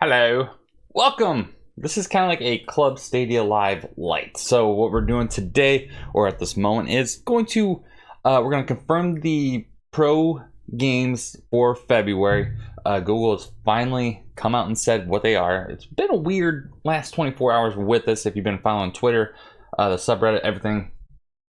Hello, welcome. This is kind of like a Club Stadia Live Lite. So what we're doing today, or at this moment, is we're going to confirm the Pro games for February. Google has finally come out and said what they are. It's been a weird last 24 hours with this. If you've been following Twitter, the subreddit, everything.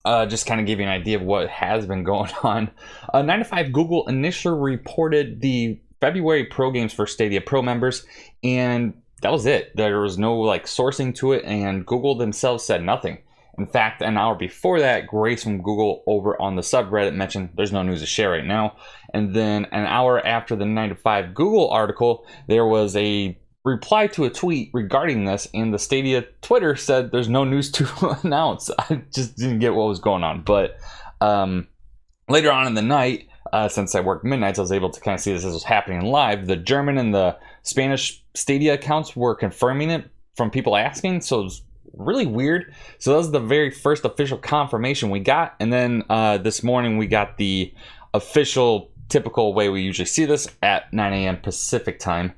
Just kind of give you an idea of what has been going on. 9 to 5 Google initially reported the February Pro games for Stadia Pro members, and that was it. There was no sourcing to it, and Google themselves said nothing. In fact, an hour before that, Grace from Google over on the subreddit mentioned there's no news to share right now. And then an hour after the 9 to 5 Google article, there was a reply to a tweet regarding this, and the Stadia Twitter said there's no news to announce. I just didn't get what was going on. But later on in the night, since I worked midnights, I was able to kind of see this as was happening live. The German and the Spanish Stadia accounts were confirming it from people asking, so it was really weird. So that was the very first official confirmation we got, and then this morning we got the official, typical way we usually see this at 9 a.m. Pacific time.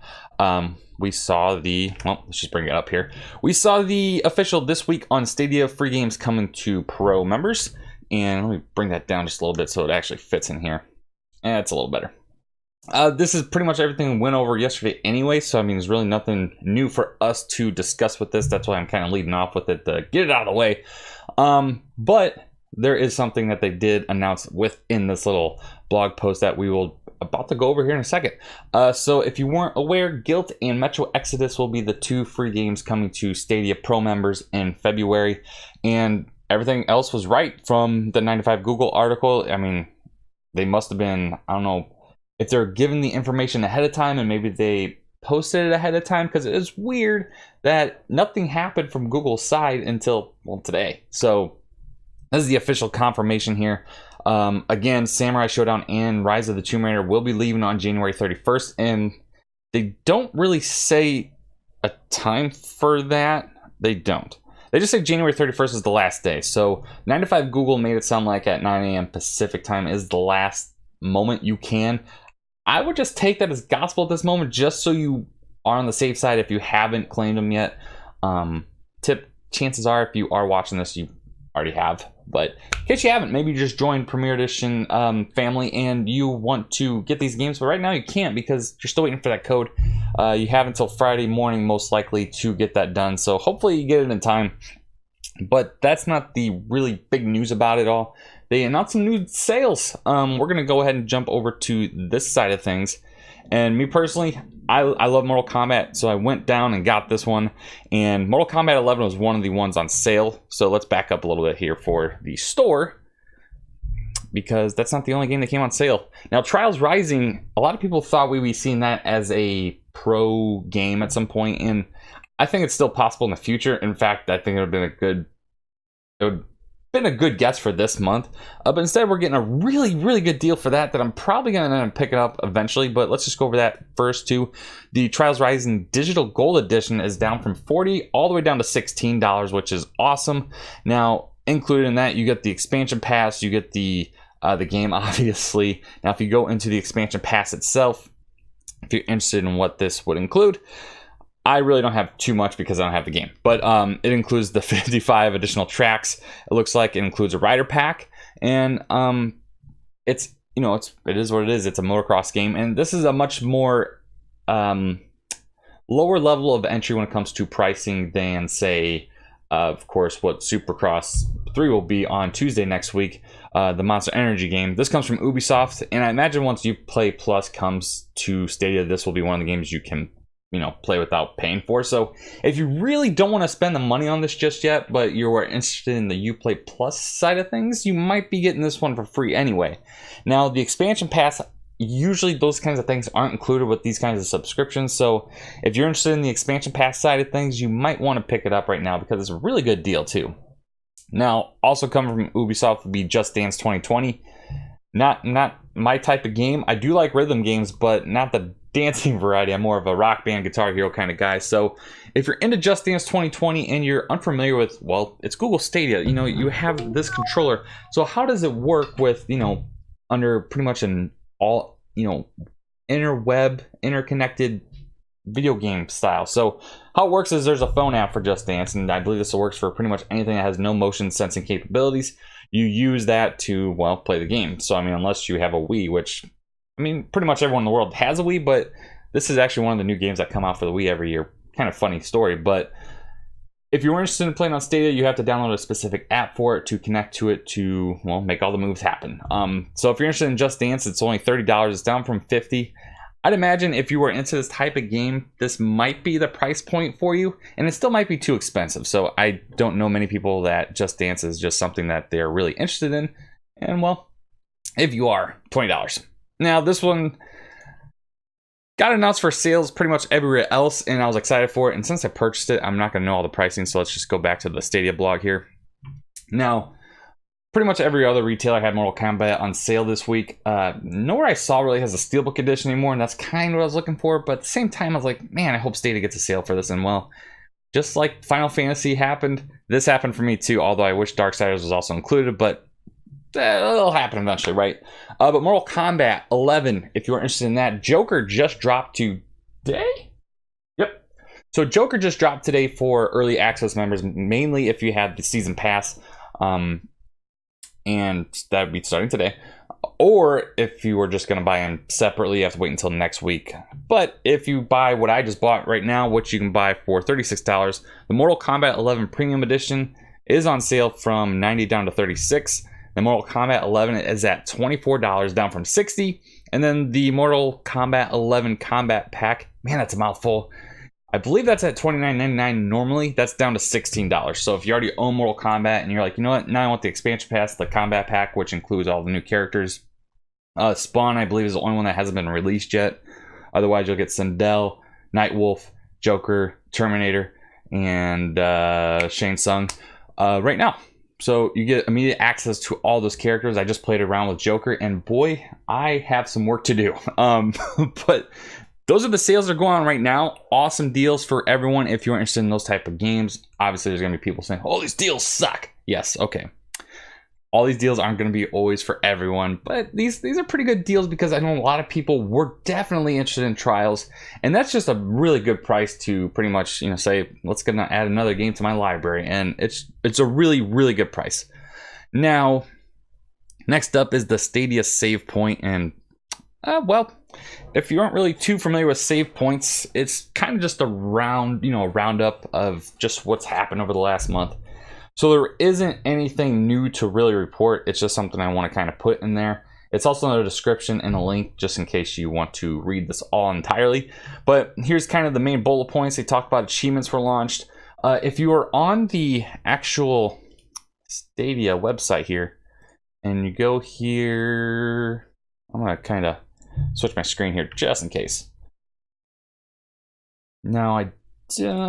We saw let's just bring it up here. We saw the official this week on Stadia free games coming to Pro members, and let me bring that down just a little bit so it actually fits in here. And it's a little better. This is pretty much everything we went over yesterday anyway, so I mean, there's really nothing new for us to discuss with this. That's why I'm kind of leading off with it to get it out of the way. But there is something that they did announce within this little blog post that we will about to go over here in a second. So if you weren't aware, Guilt and Metro Exodus will be the two free games coming to Stadia Pro members in February, and everything else was right from the 9 to 5 Google article. I mean, they must have been, I don't know if they're given the information ahead of time and maybe they posted it ahead of time, because it is weird that nothing happened from Google's side until, well, today. So this is the official confirmation here. Again, Samurai Showdown and Rise of the Tomb Raider will be leaving on January 31st, and they don't really say a time for that. They don't. They just say January 31st is the last day. So 9 to 5 Google made it sound like at 9 a.m. Pacific time is the last moment you can. I would just take that as gospel at this moment, just so you are on the safe side if you haven't claimed them yet. Chances are, if you are watching this, you already have. But in case you haven't, maybe you just joined Premier Edition family and you want to get these games, but right now you can't because you're still waiting for that code. You have until Friday morning most likely to get that done, so hopefully you get it in time. But that's not the really big news about it all. They announced some new sales. We're gonna go ahead and jump over to this side of things. And me personally, I love Mortal Kombat, so I went down and got this one. And Mortal Kombat 11 was one of the ones on sale. So let's back up a little bit here for the store, because that's not the only game that came on sale. Now, Trials Rising, a lot of people thought we'd be seeing that as a pro game at some point, and I think it's still possible in the future. In fact, I think it would have been a good guess for this month, but instead we're getting a really good deal for that I'm probably gonna pick it up eventually. But let's just go over that first too. The Trials Rising Digital Gold Edition is down from $40 all the way down to $16, which is awesome. Now, included in that, you get the expansion pass, you get the game, obviously. Now, if you go into the expansion pass itself, if you're interested in what this would include, I really don't have too much because I don't have the game, but it includes the 55 additional tracks. It looks like it includes a rider pack, and it is what it is. It's a motocross game, and this is a much more lower level of entry when it comes to pricing than, say, of course, what Supercross 3 will be on Tuesday next week, the Monster Energy game. This comes from Ubisoft, and I imagine once Uplay Plus comes to Stadia, this will be one of the games you can play without paying for. So if you really don't want to spend the money on this just yet, but you are interested in the Uplay Plus side of things, you might be getting this one for free anyway. Now, the expansion pass, usually those kinds of things aren't included with these kinds of subscriptions. So if you're interested in the expansion pass side of things, you might want to pick it up right now because it's a really good deal too. Now, also coming from Ubisoft would be Just Dance 2020. Not my type of game. I do like rhythm games, but not the dancing variety. I'm more of a rock band, Guitar Hero kind of guy. So if you're into Just Dance 2020 and you're unfamiliar with, well, it's Google Stadia, you have this controller. So how does it work with, under pretty much an all, interconnected video game style. So how it works is there's a phone app for Just Dance, and I believe this works for pretty much anything that has no motion sensing capabilities. You use that to, well, play the game. So I mean, unless you have a Wii, which, I mean, pretty much everyone in the world has a Wii, but this is actually one of the new games that come out for the Wii every year. Kind of funny story, but if you're interested in playing on Stadia, you have to download a specific app for it to connect to it to, well, make all the moves happen. So if you're interested in Just Dance, it's only $30. It's down from $50. I'd imagine if you were into this type of game, this might be the price point for you, and it still might be too expensive. So I don't know many people that Just Dance is just something that they're really interested in. And well, if you are, $20. Now this one got announced for sales pretty much everywhere else, and I was excited for it. And since I purchased it, I'm not going to know all the pricing, so let's just go back to the Stadia blog here. Now, pretty much every other retailer had Mortal Kombat on sale this week. Nowhere I saw really has a Steelbook edition anymore, and that's kind of what I was looking for. But at the same time, I was like, man, I hope Stadia gets a sale for this. And well, just like Final Fantasy happened, this happened for me too, although I wish Darksiders was also included, but it'll happen eventually, right? But Mortal Kombat 11, if you're interested in that, Joker just dropped today? Yep. So Joker just dropped today for early access members, mainly if you have the season pass, and that would be starting today. Or if you were just going to buy them separately, you have to wait until next week. But if you buy what I just bought right now, which you can buy for $36, the Mortal Kombat 11 Premium Edition is on sale from $90 down to $36. The Mortal Kombat 11 is at $24, down from $60. And then the Mortal Kombat 11 Combat Pack, man, that's a mouthful. I believe that's at $29.99 normally. That's down to $16. So if you already own Mortal Kombat and you're like, you know what, now I want the expansion pass, the Combat Pack, which includes all the new characters. Spawn, I believe, is the only one that hasn't been released yet. Otherwise, you'll get Sindel, Nightwolf, Joker, Terminator, and Shang Tsung right now. So you get immediate access to all those characters. I just played around with Joker, and boy, I have some work to do. But those are the sales that are going on right now. Awesome deals for everyone if you're interested in those type of games. Obviously, there's going to be people saying, oh, these deals suck. Yes, okay. All these deals aren't going to be always for everyone, but these are pretty good deals because I know a lot of people were definitely interested in trials, and that's just a really good price to pretty much, you know, say, let's gonna add another game to my library, and it's a really, really good price. Now, next up is the Stadia save point, and well, if you aren't really too familiar with save points, it's kind of just a roundup of just what's happened over the last month. So there isn't anything new to really report. It's just something I want to kind of put in there. It's also in the description and a link just in case you want to read this all entirely. But here's kind of the main bullet points. They talk about achievements were launched. If you are on the actual Stadia website here and you go here, I'm going to kind of switch my screen here just in case. Now, I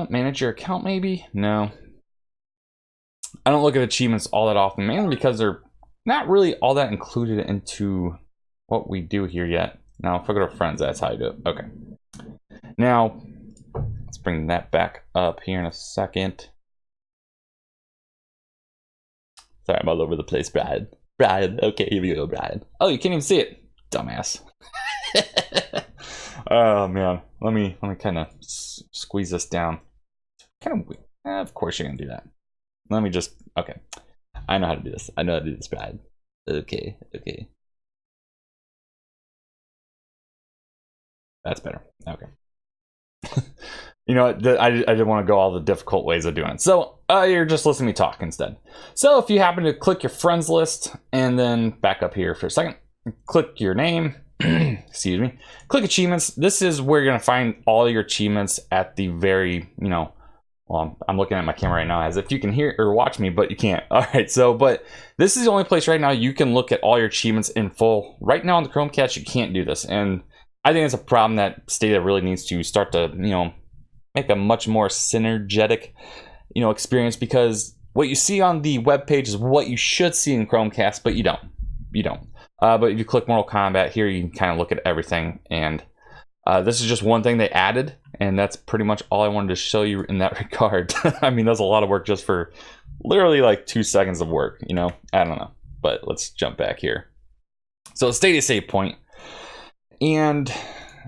manage your account maybe? No. I don't look at achievements all that often, mainly because they're not really all that included into what we do here yet. Now, if I go to friends, that's how you do it. Okay. Now, let's bring that back up here in a second. Sorry, I'm all over the place, Brian. Brian, okay, here we go, Brian. Oh, you can't even see it. Dumbass. Oh, man. Let me kind of squeeze this down. Kind of, of course you're going to do that. Let me just, okay. I know how to do this. I know how to do this, Brad. Okay. That's better. Okay. You know, I didn't want to go all the difficult ways of doing it. So you're just listening to me talk instead. So if you happen to click your friends list and then back up here for a second, click your name, excuse me, click achievements. This is where you're going to find all your achievements at the very, well, I'm looking at my camera right now as if you can hear or watch me, but you can't. All right, so, but this is the only place right now you can look at all your achievements in full. Right now on the Chromecast, you can't do this. And I think it's a problem that Stadia really needs to start to, make a much more synergetic, experience, because what you see on the webpage is what you should see in Chromecast, but you don't. But if you click Mortal Kombat here, you can kind of look at everything. And this is just one thing they added. And that's pretty much all I wanted to show you in that regard. I mean, that's a lot of work just for literally like 2 seconds of work, I don't know. But let's jump back here. So Stadia save point. And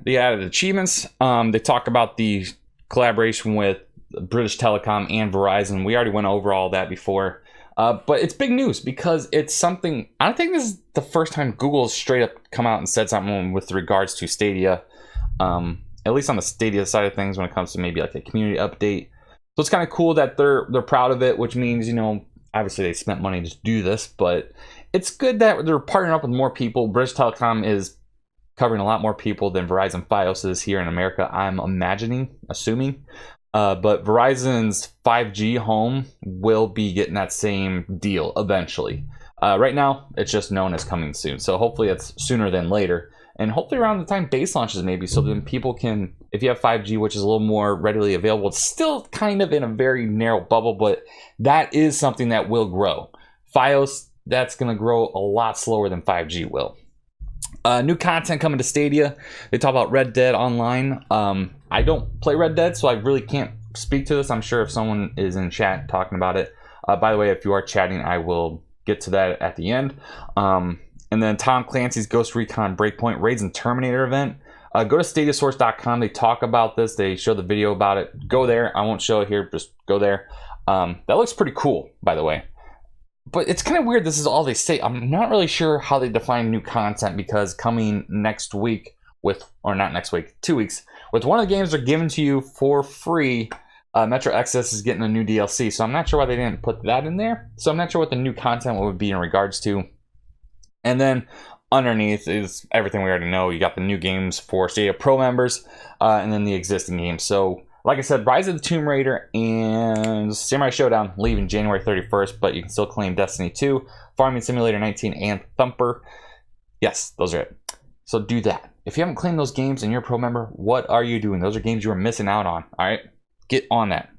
the added achievements. They talk about the collaboration with British Telecom and Verizon. We already went over all that before. But it's big news because it's something, I don't think this is the first time Google straight up come out and said something with regards to Stadia. At least on the Stadia side of things when it comes to maybe like a community update. So it's kind of cool that they're proud of it, which means, you know, obviously they spent money to do this, but it's good that they're partnering up with more people. British Telecom is covering a lot more people than Verizon Fios is here in America, I'm assuming. But Verizon's 5G home will be getting that same deal eventually. Right now, it's just known as coming soon. So hopefully it's sooner than later. And hopefully around the time base launches maybe, so then people can, if you have 5G, which is a little more readily available, it's still kind of in a very narrow bubble, but that is something that will grow. Fios, that's going to grow a lot slower than 5G will. New content coming to Stadia. They talk about Red Dead Online. I don't play Red Dead, so I really can't speak to this. I'm sure if someone is in chat talking about it. By the way, if you are chatting, I will get to that at the end. And then Tom Clancy's Ghost Recon Breakpoint Raids and Terminator event. Go to stadiasource.com. They talk about this. They show the video about it. Go there. I won't show it here. Just go there. That looks pretty cool, by the way. But it's kind of weird. This is all they say. I'm not really sure how they define new content because coming next week or not next week, 2 weeks, with one of the games they're giving to you for free, Metro Exodus is getting a new DLC. So I'm not sure why they didn't put that in there. So I'm not sure what the new content would be in regards to. And then underneath is everything we already know. You got the new games for Stadia Pro members and then the existing games. So like I said, Rise of the Tomb Raider and Samurai Showdown leaving January 31st, but you can still claim Destiny 2, Farming Simulator 19, and Thumper. Yes, those are it. So do that. If you haven't claimed those games and you're a pro member, what are you doing? Those are games you are missing out on. All right, get on that.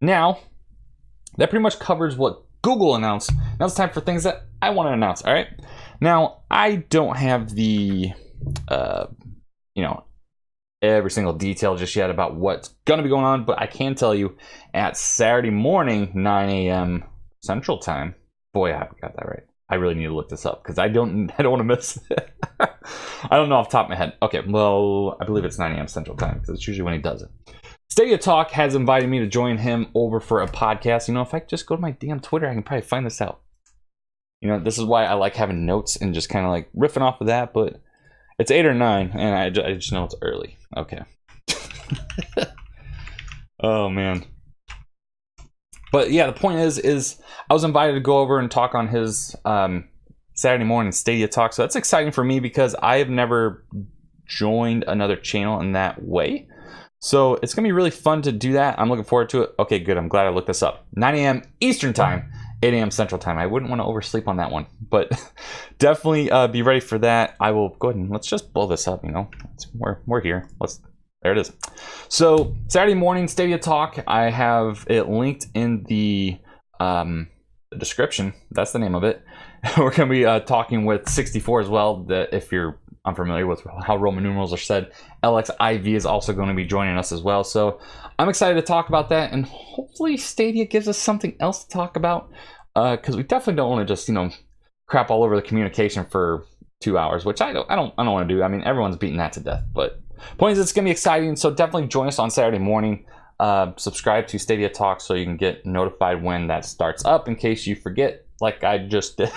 Now, that pretty much covers what Google announced. Now it's time for things that I want to announce. All right. Now, I don't have the, every single detail just yet about what's going to be going on, but I can tell you at Saturday morning, 9 a.m. Central Time. Boy, I got that right. I really need to look this up because I don't want to miss it. I don't know off the top of my head. Okay, well, I believe it's 9 a.m. Central Time because it's usually when he does it. Stadia Talk has invited me to join him over for a podcast. You know, if I just go to my damn Twitter, I can probably find this out. You know, this is why I like having notes and just kind of like riffing off of that, but it's 8 or 9, and I just know it's early. Okay. Oh, man. But yeah, the point is I was invited to go over and talk on his Saturday morning Stadia Talk. So that's exciting for me because I have never joined another channel in that way. So it's going to be really fun to do that. I'm looking forward to it. Okay, good. I'm glad I looked this up. 9 a.m. Eastern Time, 8 a.m. Central Time. I wouldn't want to oversleep on that one, but definitely be ready for that. I will go ahead and let's just blow this up, you know. We're here. There it is. So Saturday morning Stadia Talk, I have it linked in the description. That's the name of it. We're going to be talking with 64 as well. That if you're unfamiliar with how Roman numerals are said, LXIV is also going to be joining us as well. So I'm excited to talk about that, and hopefully Stadia gives us something else to talk about because we definitely don't want to just crap all over the communication for 2 hours, which I don't want to do. I mean, everyone's beating that to death, but point is, it's going to be exciting. So definitely join us on Saturday morning. Subscribe to Stadia Talk so you can get notified when that starts up in case you forget, like I just did.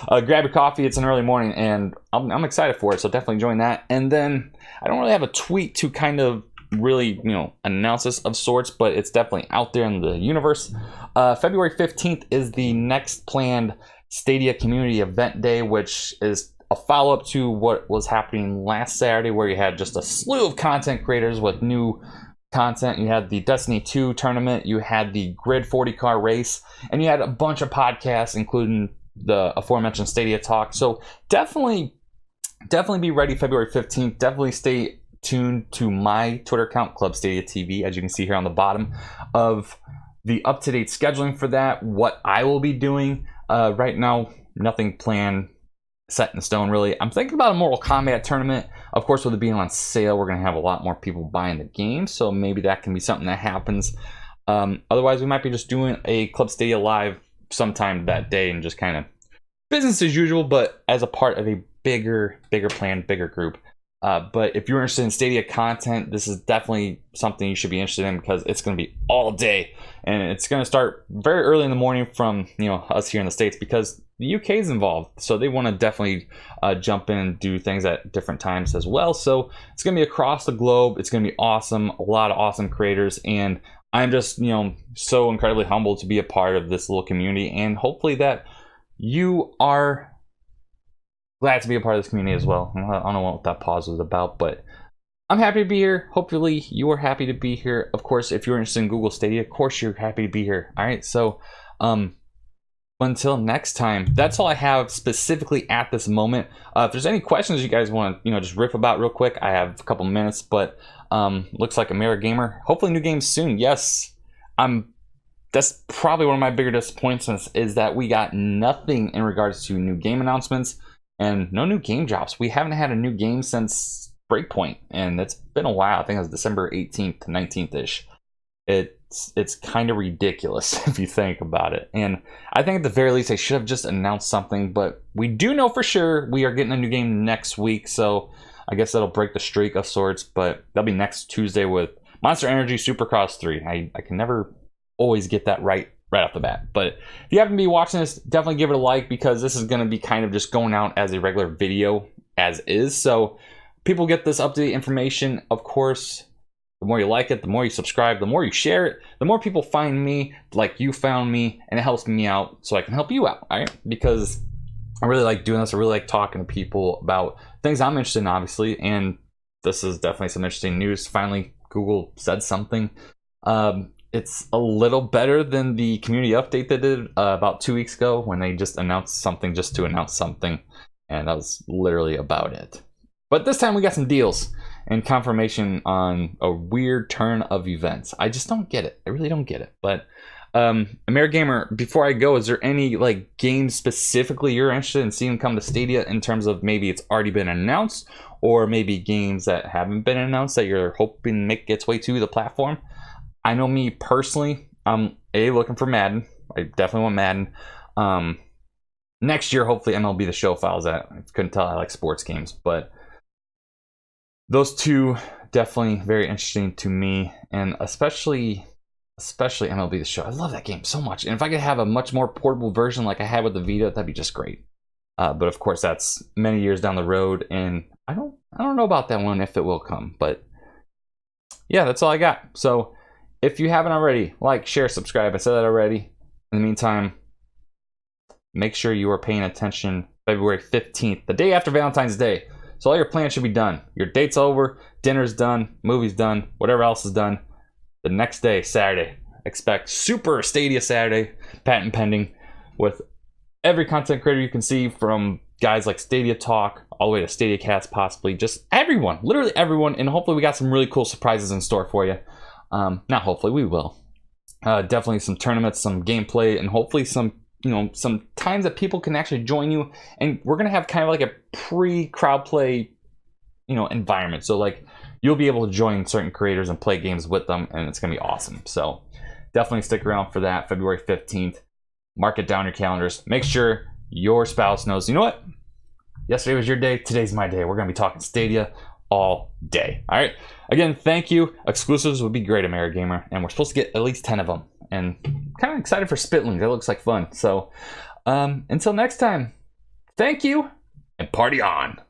Grab your coffee. It's an early morning, and I'm excited for it. So definitely join that. And then I don't really have a tweet to kind of really, announce this of sorts, but it's definitely out there in the universe. February 15th is the next planned Stadia Community Event Day, which is a follow-up to what was happening last Saturday, where you had just a slew of content creators with new content. You had the Destiny 2 tournament, you had the Grid 40 car race, and you had a bunch of podcasts, including the aforementioned Stadia Talk. So definitely be ready February 15th. Definitely stay tuned to my Twitter account, Club Stadia TV, as you can see here on the bottom of the up-to-date scheduling for that, what I will be doing. Right now, nothing planned, set in stone, really. I'm thinking about a Mortal Kombat tournament. Of course, with it being on sale, we're going to have a lot more people buying the game, so maybe that can be something that happens. Otherwise, we might be just doing a Club Stadia Live sometime that day and just kind of business as usual, but as a part of a bigger plan, bigger group. But if you're interested in Stadia content, this is definitely something you should be interested in, because it's going to be all day, and it's going to start very early in the morning from us here in the States, because the UK is involved, so they want to definitely jump in and do things at different times as well. So it's going to be across the globe. It's going to be awesome. A lot of awesome creators, and I'm just so incredibly humbled to be a part of this little community, and hopefully that you are glad to be a part of this community as well. I don't know what that pause was about, but I'm happy to be here. Hopefully you are happy to be here. Of course, if you're interested in Google Stadia, of course you're happy to be here. All right, so until next time, that's all I have specifically at this moment. If there's any questions you guys want to just riff about real quick, I have a couple minutes, but looks like AmeriGamer, hopefully new games soon. Yes, that's probably one of my bigger disappointments, is that we got nothing in regards to new game announcements and no new game drops. We haven't had a new game since Breakpoint, and it's been a while. I think it was December 18th to 19th ish. It's kind of ridiculous if you think about it, and I think at the very least they should have just announced something. But we do know for sure we are getting a new game next week, so I guess that'll break the streak of sorts. But that'll be next Tuesday with Monster Energy Supercross 3. I can never always get that right off the bat, but if you happen to be watching this, definitely give it a like, because this is going to be kind of just going out as a regular video as is, so people get this up-to-date information. Of course, the more you like it, the more you subscribe, the more you share it, the more people find me like you found me, and it helps me out so I can help you out. All right, because I really like doing this. I really like talking to people about things I'm interested in, obviously, and this is definitely some interesting news. Finally, Google said something. It's a little better than the community update they did about 2 weeks ago, when they just announced something just to announce something, and that was literally about it. But this time we got some deals and confirmation on a weird turn of events. I just don't get it. I really don't get it. But AmeriGamer, before I go, is there any games specifically you're interested in seeing come to Stadia, in terms of maybe it's already been announced, or maybe games that haven't been announced that you're hoping make its way to the platform? I know me personally, I'm looking for Madden. I definitely want Madden. Next year, hopefully MLB The Show files that. I couldn't tell I like sports games, but those two definitely very interesting to me, and especially MLB The Show. I love that game so much, and if I could have a much more portable version like I had with the Vita, that'd be just great. But of course, that's many years down the road, and I don't know about that one if it will come. But yeah, that's all I got. So if you haven't already, like, share, subscribe. I said that already. In the meantime, make sure you are paying attention February 15th, the day after Valentine's Day. So all your plans should be done. Your date's over, dinner's done, movie's done, whatever else is done. The next day, Saturday, expect Super Stadia Saturday, patent pending, with every content creator you can see, from guys like Stadia Talk all the way to Stadia Cast, possibly just everyone, literally everyone. And hopefully we got some really cool surprises in store for you. Not hopefully, we will. Definitely some tournaments, some gameplay, and hopefully some some times that people can actually join you. And we're gonna have kind of like a pre-crowd play environment, so you'll be able to join certain creators and play games with them, and it's gonna be awesome. So definitely stick around for that. February 15th. Mark it down your calendars. Make sure your spouse knows, you know what, yesterday was your day, today's my day. We're gonna be talking Stadia all day. All right, again, thank you. Exclusives would be great, AmeriGamer, and we're supposed to get at least 10 of them, and kind of excited for Spitlings. That looks like fun. So until next time, thank you, and party on.